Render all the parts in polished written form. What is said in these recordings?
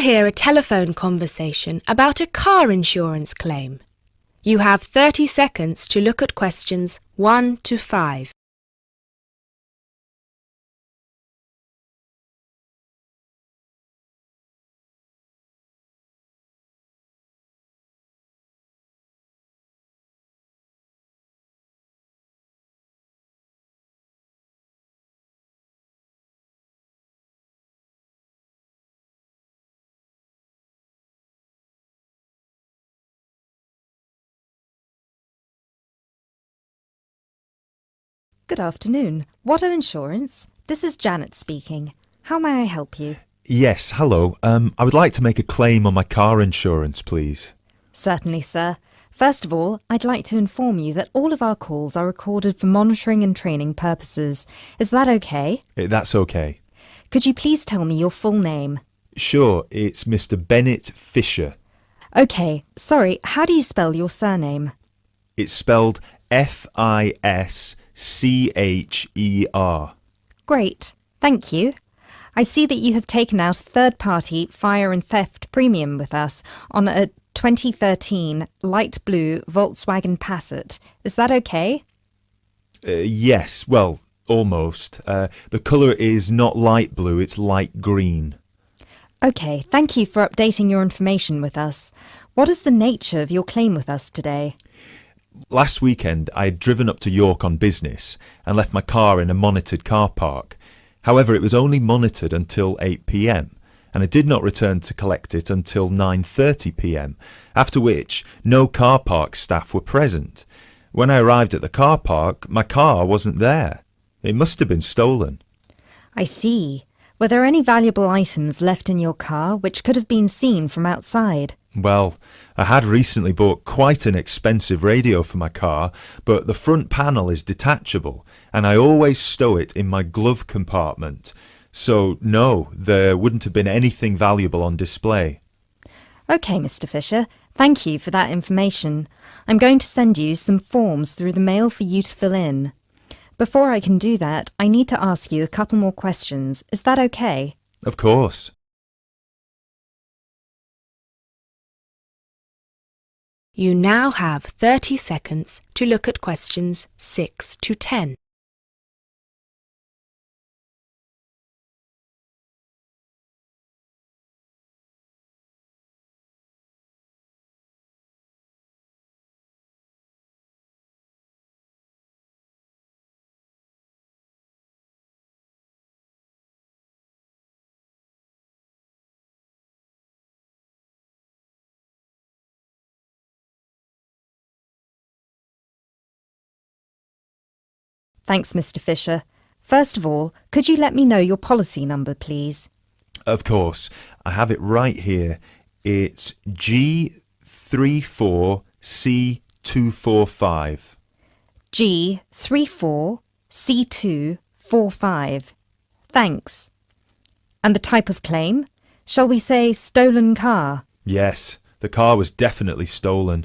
hear a telephone conversation about a car insurance claim. You have 30 seconds to look at questions 1 to 5. Good afternoon. Watto Insurance. This is Janet speaking. How may I help you? Yes, hello. I would like to make a claim on my car insurance, please. Certainly, sir. First of all, I'd like to inform you that all of our calls are recorded for monitoring and training purposes. Is that okay? That's okay. Could you please tell me your full name? Sure, it's Mr. Bennett Fisher. Okay, sorry, how do you spell your surname? It's spelled Fischer. Great, thank you. I see that you have taken out a third-party fire and theft premium with us on a 2013 light blue Volkswagen Passat. Is that okay? Yes, well, almost. The colour is not light blue, it's light green. Okay, thank you for updating your information with us. What is the nature of your claim with us today? Last weekend, I had driven up to York on business and left my car in a monitored car park. However, it was only monitored until 8 p.m, and I did not return to collect it until 9:30 p.m, after which no car park staff were present. When I arrived at the car park, my car wasn't there. It must have been stolen. I see. Were there any valuable items left in your car which could have been seen from outside? Well, I had recently bought quite an expensive radio for my car, but the front panel is detachable, and I always stow it in my glove compartment. So, no, there wouldn't have been anything valuable on display. Okay, Mr. Fisher. Thank you for that information. I'm going to send you some forms through the mail for you to fill in. Before I can do that, I need to ask you a couple more questions. Is that okay? Of course. You now have 30 seconds to look at questions 6 to 10. Thanks, Mr. Fisher. First of all, could you let me know your policy number, please? Of course. I have it right here. It's G34C245. G34C245. Thanks. And the type of claim? Shall we say stolen car? Yes, the car was definitely stolen.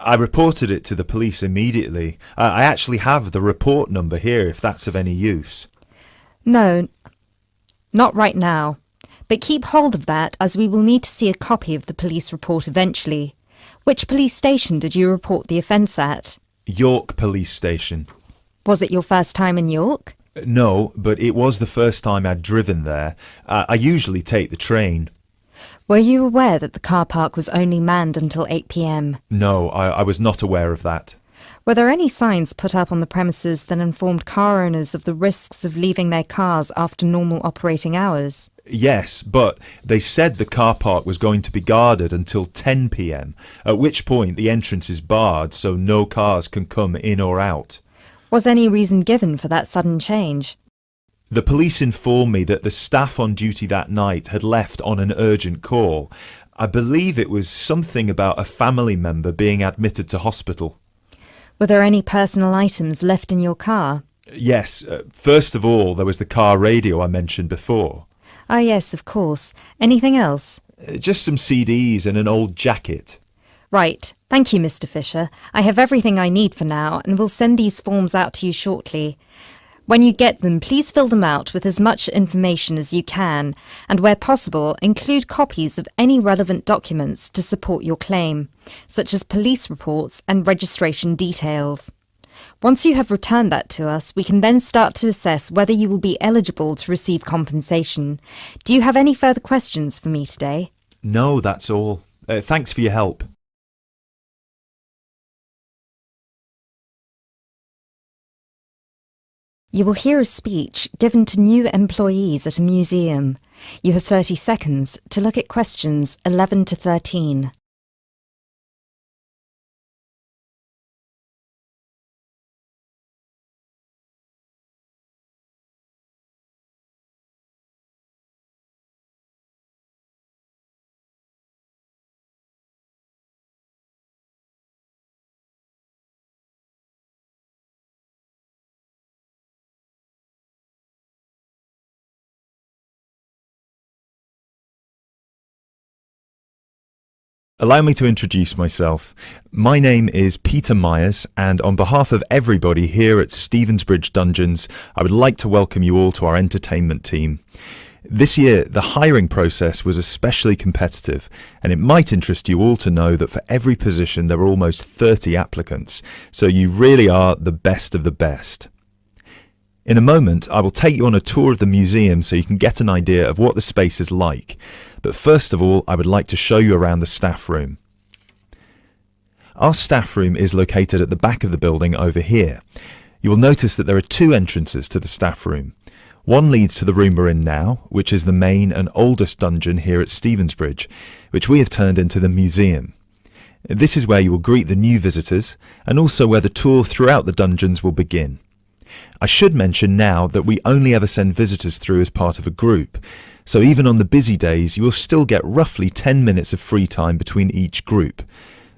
I reported it to the police immediately. I actually have the report number here if that's of any use. No, not right now. But keep hold of that as we will need to see a copy of the police report eventually. Which police station did you report the offence at? York Police Station. Was it your first time in York? No, but it was the first time I'd driven there. I usually take the train. Were you aware that the car park was only manned until 8 p.m? No, I was not aware of that. Were there any signs put up on the premises that informed car owners of the risks of leaving their cars after normal operating hours? Yes, but they said the car park was going to be guarded until 10 p.m, at which point the entrance is barred so no cars can come in or out. Was any reason given for that sudden change? The police informed me that the staff on duty that night had left on an urgent call. I believe it was something about a family member being admitted to hospital. Were there any personal items left in your car? Yes, first of all there was the car radio I mentioned before. Ah, yes, of course. Anything else? Just some CDs and an old jacket. Right. Thank you, Mr. Fisher. I have everything I need for now and will send these forms out to you shortly. When you get them, please fill them out with as much information as you can, and where possible, include copies of any relevant documents to support your claim, such as police reports and registration details. Once you have returned that to us, we can then start to assess whether you will be eligible to receive compensation. Do you have any further questions for me today? No, that's all. Thanks for your help. You will hear a speech given to new employees at a museum. You have 30 seconds to look at questions 11 to 13. Allow me to introduce myself. My name is Peter Myers, and on behalf of everybody here at Stevensbridge Dungeons, I would like to welcome you all to our entertainment team. This year, the hiring process was especially competitive, and it might interest you all to know that for every position there were almost 30 applicants, so you really are the best of the best. In a moment, I will take you on a tour of the museum so you can get an idea of what the space is like. But first of all, I would like to show you around the staff room. Our staff room is located at the back of the building over here. You will notice that there are two entrances to the staff room. One leads to the room we're in now, which is the main and oldest dungeon here at Stevensbridge, which we have turned into the museum. This is where you will greet the new visitors, and also where the tour throughout the dungeons will begin. I should mention now that we only ever send visitors through as part of a group, so even on the busy days you will still get roughly 10 minutes of free time between each group.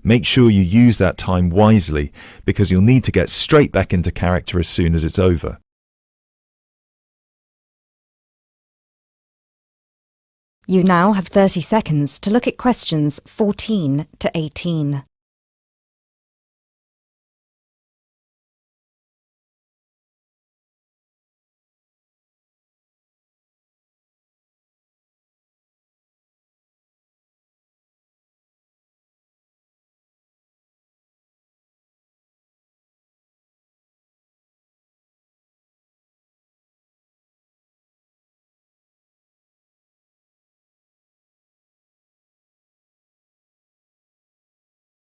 Make sure you use that time wisely, because you'll need to get straight back into character as soon as it's over. You now have 30 seconds to look at questions 14 to 18.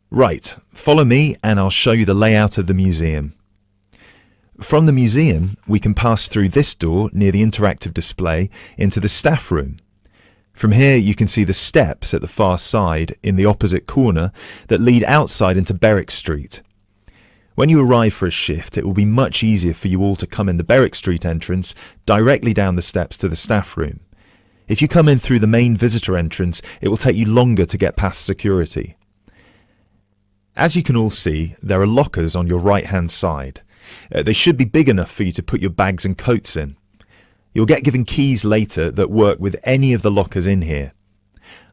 Right, follow me and I'll show you the layout of the museum. From the museum, we can pass through this door near the interactive display into the staff room. From here you can see the steps at the far side in the opposite corner that lead outside into Berwick Street. When you arrive for a shift, it will be much easier for you all to come in the Berwick Street entrance directly down the steps to the staff room. If you come in through the main visitor entrance, it will take you longer to get past security. As you can all see, there are lockers on your right-hand side. They should be big enough for you to put your bags and coats in. You'll get given keys later that work with any of the lockers in here.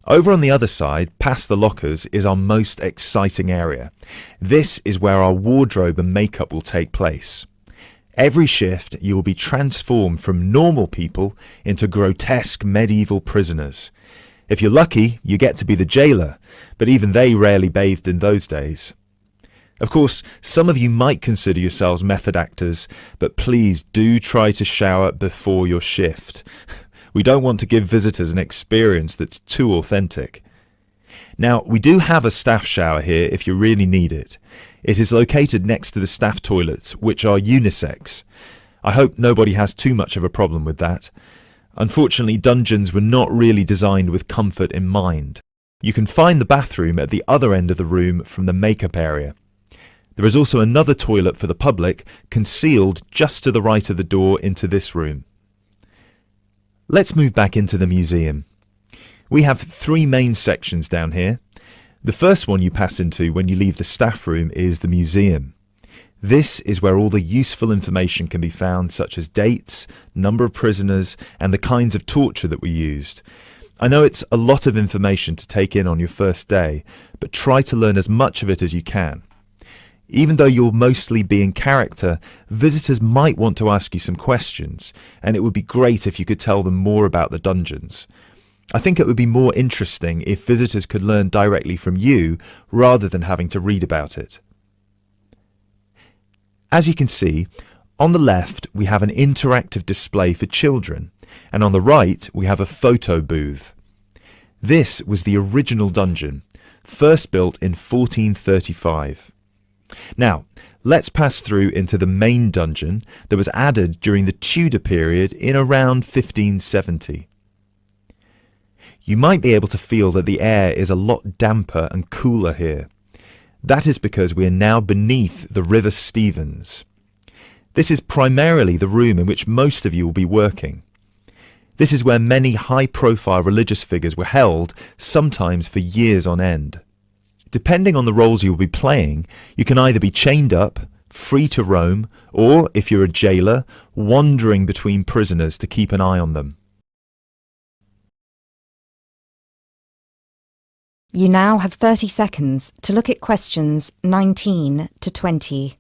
Over on the other side, past the lockers, is our most exciting area. This is where our wardrobe and makeup will take place. Every shift, you will be transformed from normal people into grotesque medieval prisoners. If you're lucky, you get to be the jailer, but even they rarely bathed in those days. Of course, some of you might consider yourselves method actors, but please do try to shower before your shift. We don't want to give visitors an experience that's too authentic. Now, we do have a staff shower here if you really need it. It is located next to the staff toilets, which are unisex. I hope nobody has too much of a problem with that. Unfortunately, dungeons were not really designed with comfort in mind. You can find the bathroom at the other end of the room from the makeup area. There is also another toilet for the public, concealed just to the right of the door into this room. Let's move back into the museum. We have three main sections down here. The first one you pass into when you leave the staff room is the museum. This is where all the useful information can be found, such as dates, number of prisoners, and the kinds of torture that were used. I know it's a lot of information to take in on your first day, but try to learn as much of it as you can. Even though you'll mostly be in character, visitors might want to ask you some questions, and it would be great if you could tell them more about the dungeons. I think it would be more interesting if visitors could learn directly from you rather than having to read about it. As you can see, on the left we have an interactive display for children, and on the right we have a photo booth. This was the original dungeon, first built in 1435. Now, let's pass through into the main dungeon that was added during the Tudor period in around 1570. You might be able to feel that the air is a lot damper and cooler here. That is because we are now beneath the River Stevens. This is primarily the room in which most of you will be working. This is where many high-profile religious figures were held, sometimes for years on end. Depending on the roles you will be playing, you can either be chained up, free to roam, or, if you're a jailer, wandering between prisoners to keep an eye on them. You now have 30 seconds to look at questions 19 to 20.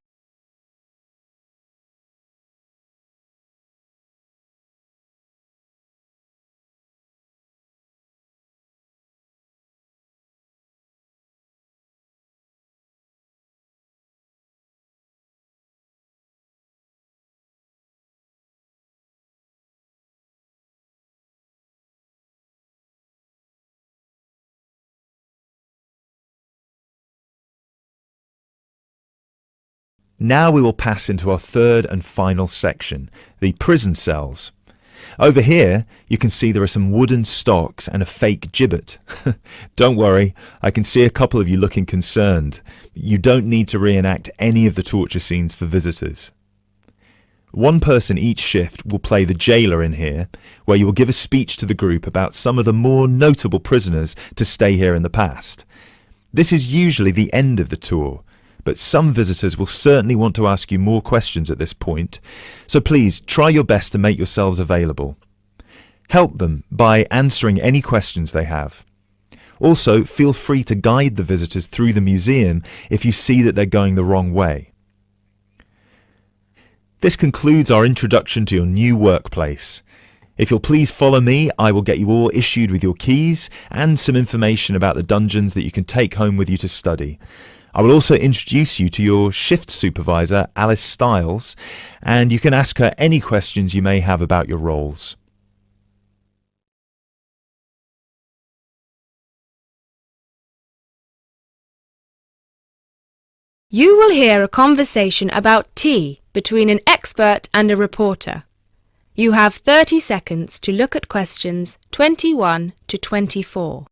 Now we will pass into our third and final section, the prison cells. Over here, you can see there are some wooden stocks and a fake gibbet. Don't worry, I can see a couple of you looking concerned. You don't need to reenact any of the torture scenes for visitors. One person each shift will play the jailer in here, where you will give a speech to the group about some of the more notable prisoners to stay here in the past. This is usually the end of the tour, but some visitors will certainly want to ask you more questions at this point, so please try your best to make yourselves available. Help them by answering any questions they have. Also, feel free to guide the visitors through the museum if you see that they're going the wrong way. This concludes our introduction to your new workplace. If you'll please follow me, I will get you all issued with your keys and some information about the dungeons that you can take home with you to study. I will also introduce you to your shift supervisor, Alice Stiles, and you can ask her any questions you may have about your roles. You will hear a conversation about tea between an expert and a reporter. You have 30 seconds to look at questions 21 to 24.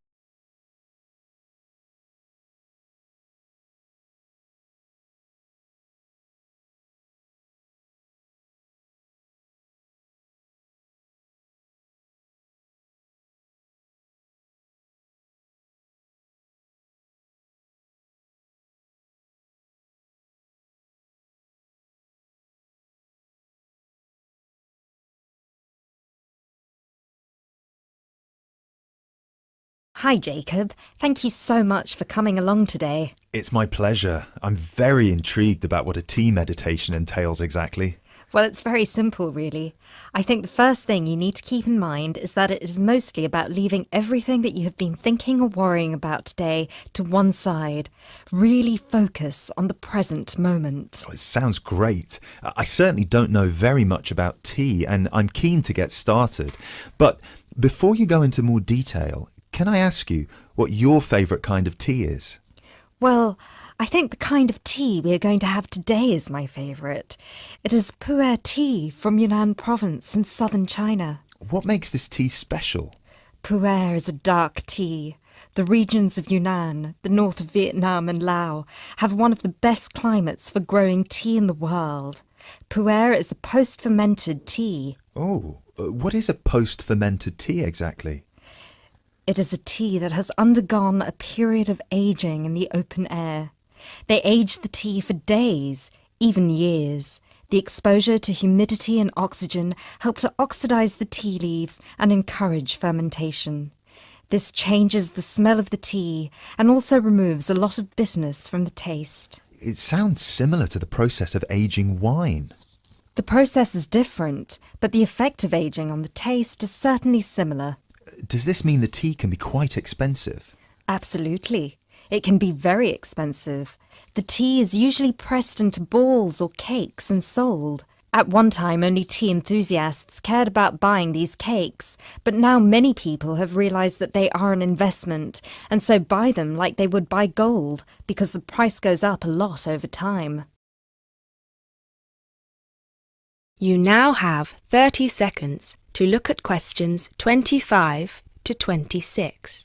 Hi, Jacob. Thank you so much for coming along today. It's my pleasure. I'm very intrigued about what a tea meditation entails exactly. Well, it's very simple, really. I think the first thing you need to keep in mind is that it is mostly about leaving everything that you have been thinking or worrying about today to one side. Really focus on the present moment. Oh, it sounds great. I certainly don't know very much about tea, and I'm keen to get started. But before you go into more detail, can I ask you what your favourite kind of tea is? Well, I think the kind of tea we are going to have today is my favourite. It is pu'er tea from Yunnan province in southern China. What makes this tea special? Pu'er is a dark tea. The regions of Yunnan, the north of Vietnam and Laos, have one of the best climates for growing tea in the world. Pu'er is a post-fermented tea. Oh, what is a post-fermented tea exactly? It is a tea that has undergone a period of aging in the open air. They age the tea for days, even years. The exposure to humidity and oxygen help to oxidize the tea leaves and encourage fermentation. This changes the smell of the tea and also removes a lot of bitterness from the taste. It sounds similar to the process of aging wine. The process is different, but the effect of aging on the taste is certainly similar. Does this mean the tea can be quite expensive? Absolutely. It can be very expensive. The tea is usually pressed into balls or cakes and sold. At one time, only tea enthusiasts cared about buying these cakes, but now many people have realised that they are an investment, and so buy them like they would buy gold, because the price goes up a lot over time. You now have 30 seconds to look at questions 25 to 26.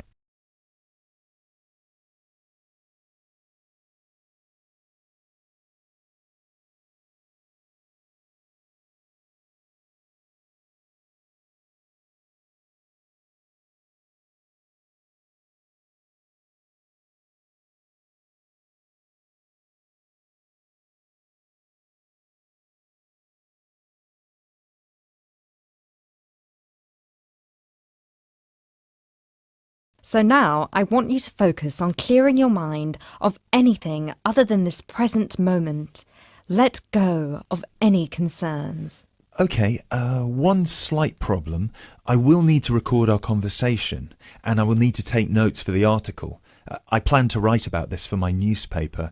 So now I want you to focus on clearing your mind of anything other than this present moment. Let go of any concerns. OK, one slight problem. I will need to record our conversation, and I will need to take notes for the article. I plan to write about this for my newspaper.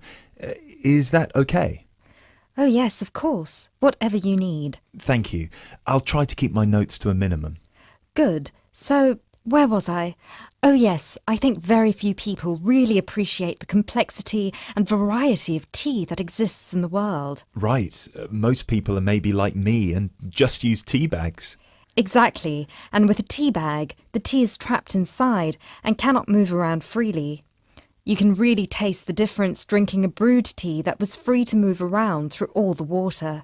Is that OK? Oh yes, of course. Whatever you need. Thank you. I'll try to keep my notes to a minimum. Good. So, where was I? Oh yes, I think very few people really appreciate the complexity and variety of tea that exists in the world. Right. Most people are maybe like me and just use tea bags. Exactly. And with a tea bag, the tea is trapped inside and cannot move around freely. You can really taste the difference drinking a brewed tea that was free to move around through all the water.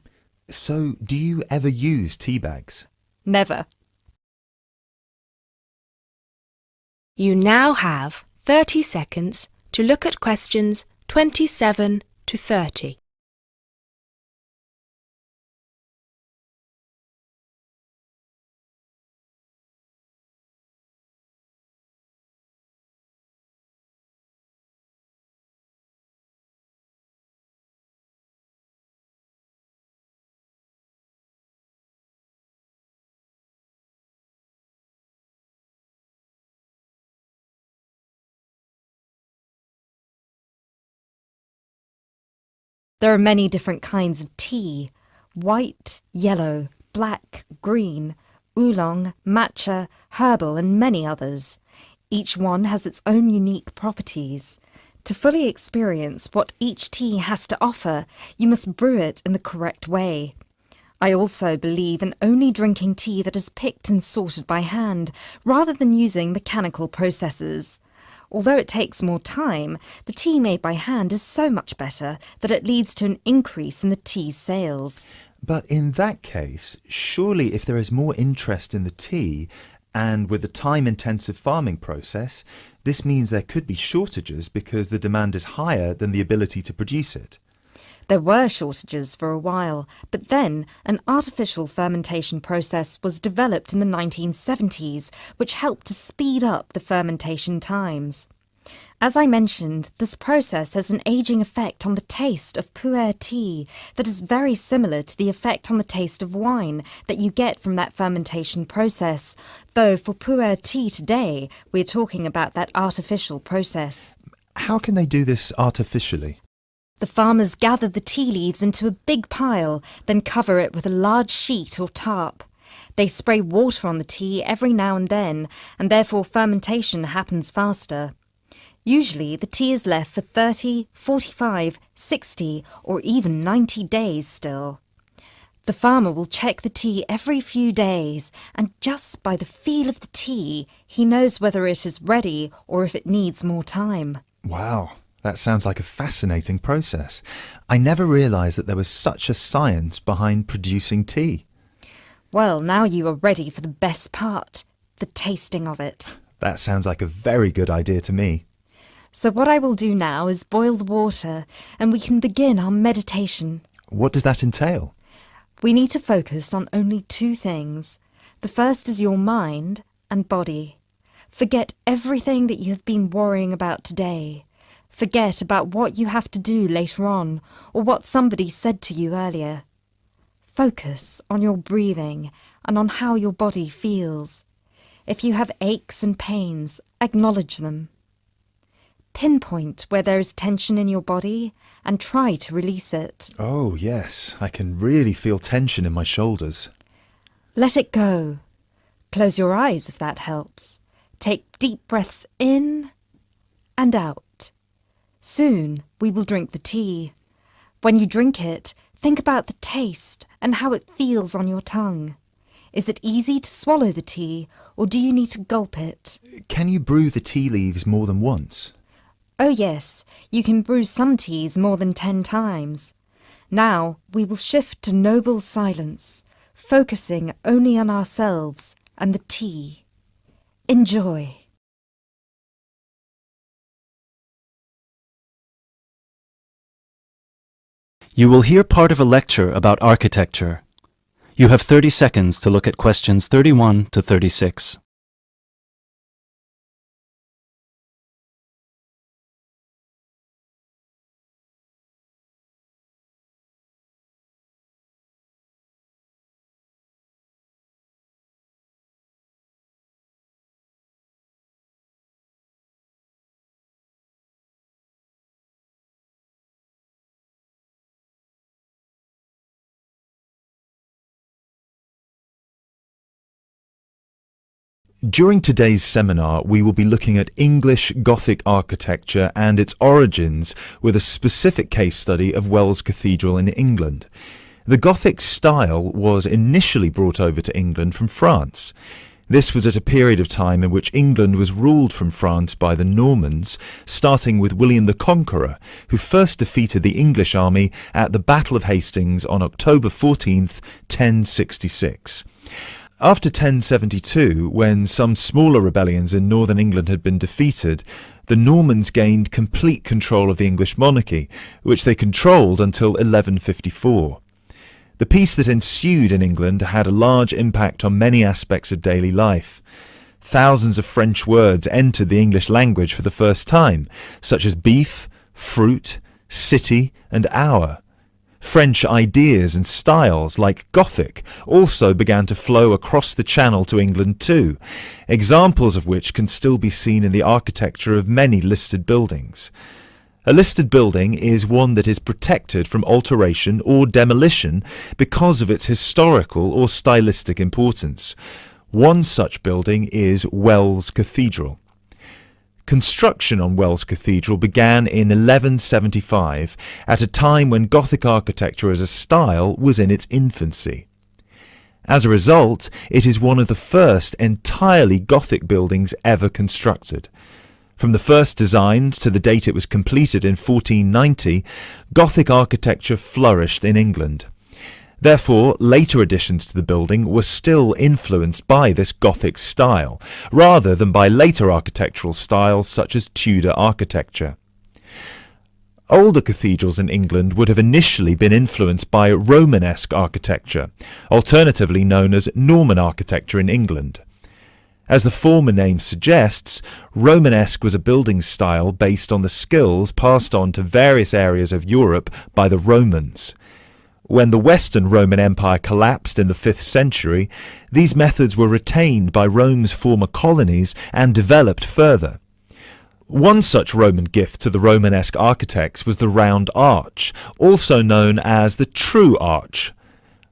So, do you ever use tea bags? Never. You now have 30 seconds to look at questions 27 to 30. There are many different kinds of tea: white, yellow, black, green, oolong, matcha, herbal and many others. Each one has its own unique properties. To fully experience what each tea has to offer, you must brew it in the correct way. I also believe in only drinking tea that is picked and sorted by hand, rather than using mechanical processes. Although it takes more time, the tea made by hand is so much better that it leads to an increase in the tea sales. But in that case, surely if there is more interest in the tea, and with the time-intensive farming process, this means there could be shortages because the demand is higher than the ability to produce it. There were shortages for a while, but then an artificial fermentation process was developed in the 1970s, which helped to speed up the fermentation times. As I mentioned, this process has an aging effect on the taste of pu'er tea that is very similar to the effect on the taste of wine that you get from that fermentation process, though for pu'er tea today, we're talking about that artificial process. How can they do this artificially? The farmers gather the tea leaves into a big pile, then cover it with a large sheet or tarp. They spray water on the tea every now and then, and therefore fermentation happens faster. Usually, the tea is left for 30, 45, 60, or even 90 days still. The farmer will check the tea every few days, and just by the feel of the tea, he knows whether it is ready or if it needs more time. Wow. That sounds like a fascinating process. I never realised that there was such a science behind producing tea. Well, now you are ready for the best part, the tasting of it. That sounds like a very good idea to me. So what I will do now is boil the water, and we can begin our meditation. What does that entail? We need to focus on only two things. The first is your mind and body. Forget everything that you have been worrying about today. forget about what you have to do later on or what somebody said to you earlier. Focus on your breathing and on how your body feels. If you have aches and pains, acknowledge them. Pinpoint where there is tension in your body and try to release it. Oh, yes, I can really feel tension in my shoulders. Let it go. Close your eyes if that helps. Take deep breaths in and out. Soon we will drink the tea. When you drink it, think about the taste and how it feels on your tongue. Is it easy to swallow the tea, or do you need to gulp it? Can you brew the tea leaves more than once? Oh yes, you can brew some teas more than 10 times. Now we will shift to noble silence, focusing only on ourselves and the tea. Enjoy. You will hear part of a lecture about architecture. You have 30 seconds to look at questions 31 to 36. During today's seminar, we will be looking at English Gothic architecture and its origins with a specific case study of Wells Cathedral in England. The Gothic style was initially brought over to England from France. This was at a period of time in which England was ruled from France by the Normans, starting with William the Conqueror, who first defeated the English army at the Battle of Hastings on October 14th, 1066. After 1072, when some smaller rebellions in northern England had been defeated, the Normans gained complete control of the English monarchy, which they controlled until 1154. The peace that ensued in England had a large impact on many aspects of daily life. Thousands of French words entered the English language for the first time, such as beef, fruit, city, and hour. French ideas and styles, like Gothic, also began to flow across the Channel to England too, examples of which can still be seen in the architecture of many listed buildings. A listed building is one that is protected from alteration or demolition because of its historical or stylistic importance. One such building is Wells Cathedral. Construction on Wells Cathedral began in 1175, at a time when Gothic architecture as a style was in its infancy. As a result, it is one of the first entirely Gothic buildings ever constructed. From the first design to the date it was completed in 1490, Gothic architecture flourished in England. Therefore, later additions to the building were still influenced by this Gothic style, rather than by later architectural styles such as Tudor architecture. Older cathedrals in England would have initially been influenced by Romanesque architecture, alternatively known as Norman architecture in England. As the former name suggests, Romanesque was a building style based on the skills passed on to various areas of Europe by the Romans. When the Western Roman Empire collapsed in the 5th century, these methods were retained by Rome's former colonies and developed further. One such Roman gift to the Romanesque architects was the round arch, also known as the true arch.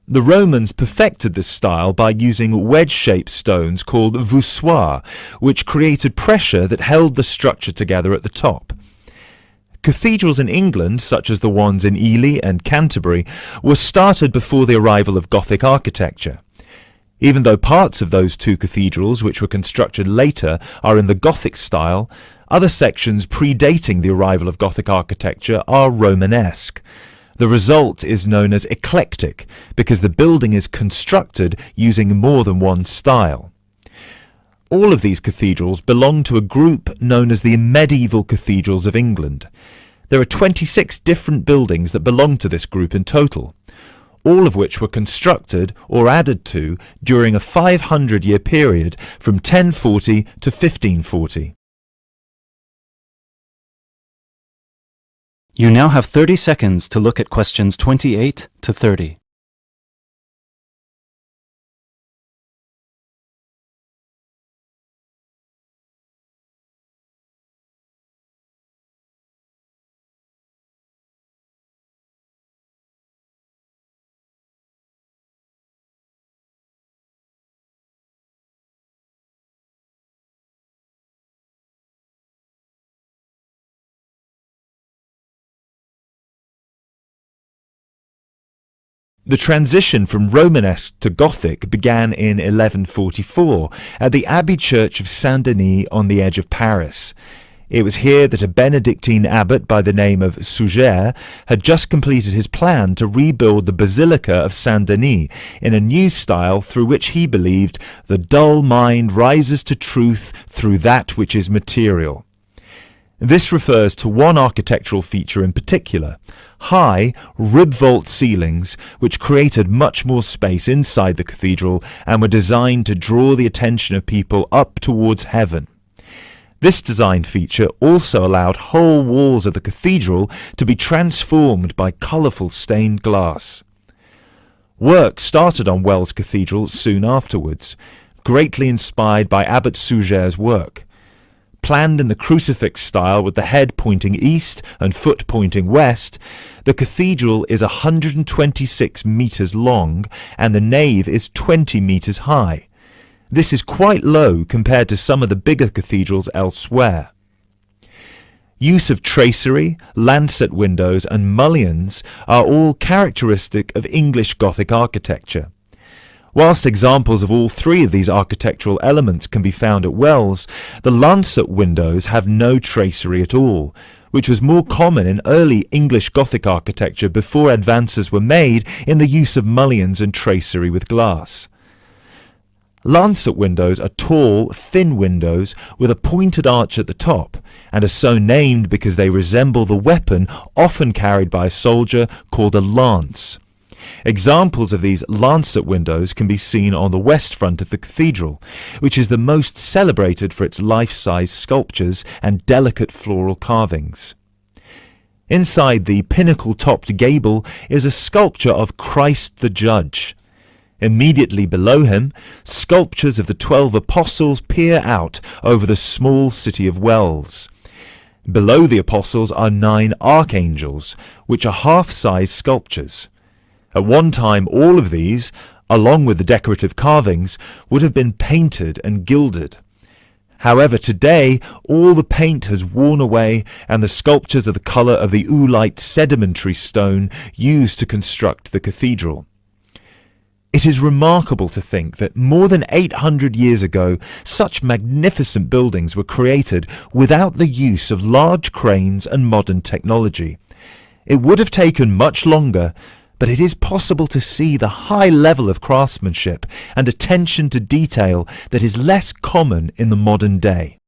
The Romans perfected this style by using wedge-shaped stones called voussoirs, which created pressure that held the structure together at the top. Cathedrals in England, such as the ones in Ely and Canterbury, were started before the arrival of Gothic architecture. Even though parts of those two cathedrals, which were constructed later, are in the Gothic style, other sections predating the arrival of Gothic architecture are Romanesque. The result is known as eclectic, because the building is constructed using more than one style. All of these cathedrals belong to a group known as the medieval cathedrals of England. There are 26 different buildings that belong to this group in total, all of which were constructed or added to during a 500-year period from 1040 to 1540. You now have 30 seconds to look at questions 28 to 30. The transition from Romanesque to Gothic began in 1144 at the Abbey Church of Saint-Denis on the edge of Paris. It was here that a Benedictine abbot by the name of Suger had just completed his plan to rebuild the Basilica of Saint-Denis in a new style through which he believed the dull mind rises to truth through that which is material. This refers to one architectural feature in particular, high, rib-vault ceilings which created much more space inside the cathedral and were designed to draw the attention of people up towards heaven. This design feature also allowed whole walls of the cathedral to be transformed by colourful stained glass. Work started on Wells Cathedral soon afterwards, greatly inspired by Abbot Suger's work. Planned in the crucifix style with the head pointing east and foot pointing west, the cathedral is 126 metres long and the nave is 20 metres high. This is quite low compared to some of the bigger cathedrals elsewhere. Use of tracery, lancet windows and mullions are all characteristic of English Gothic architecture. Whilst examples of all three of these architectural elements can be found at Wells, the lancet windows have no tracery at all, which was more common in early English Gothic architecture before advances were made in the use of mullions and tracery with glass. Lancet windows are tall, thin windows with a pointed arch at the top, and are so named because they resemble the weapon often carried by a soldier called a lance. Examples of these lancet windows can be seen on the west front of the cathedral, which is the most celebrated for its life-size sculptures and delicate floral carvings. Inside the pinnacle-topped gable is a sculpture of Christ the Judge. Immediately below him, sculptures of the 12 apostles peer out over the small city of Wells. Below the apostles are 9 archangels, which are half-size sculptures. At one time all of these, along with the decorative carvings, would have been painted and gilded. However, today all the paint has worn away and the sculptures are the colour of the oolite sedimentary stone used to construct the cathedral. It is remarkable to think that more than 800 years ago such magnificent buildings were created without the use of large cranes and modern technology. It would have taken much longer, but it is possible to see the high level of craftsmanship and attention to detail that is less common in the modern day.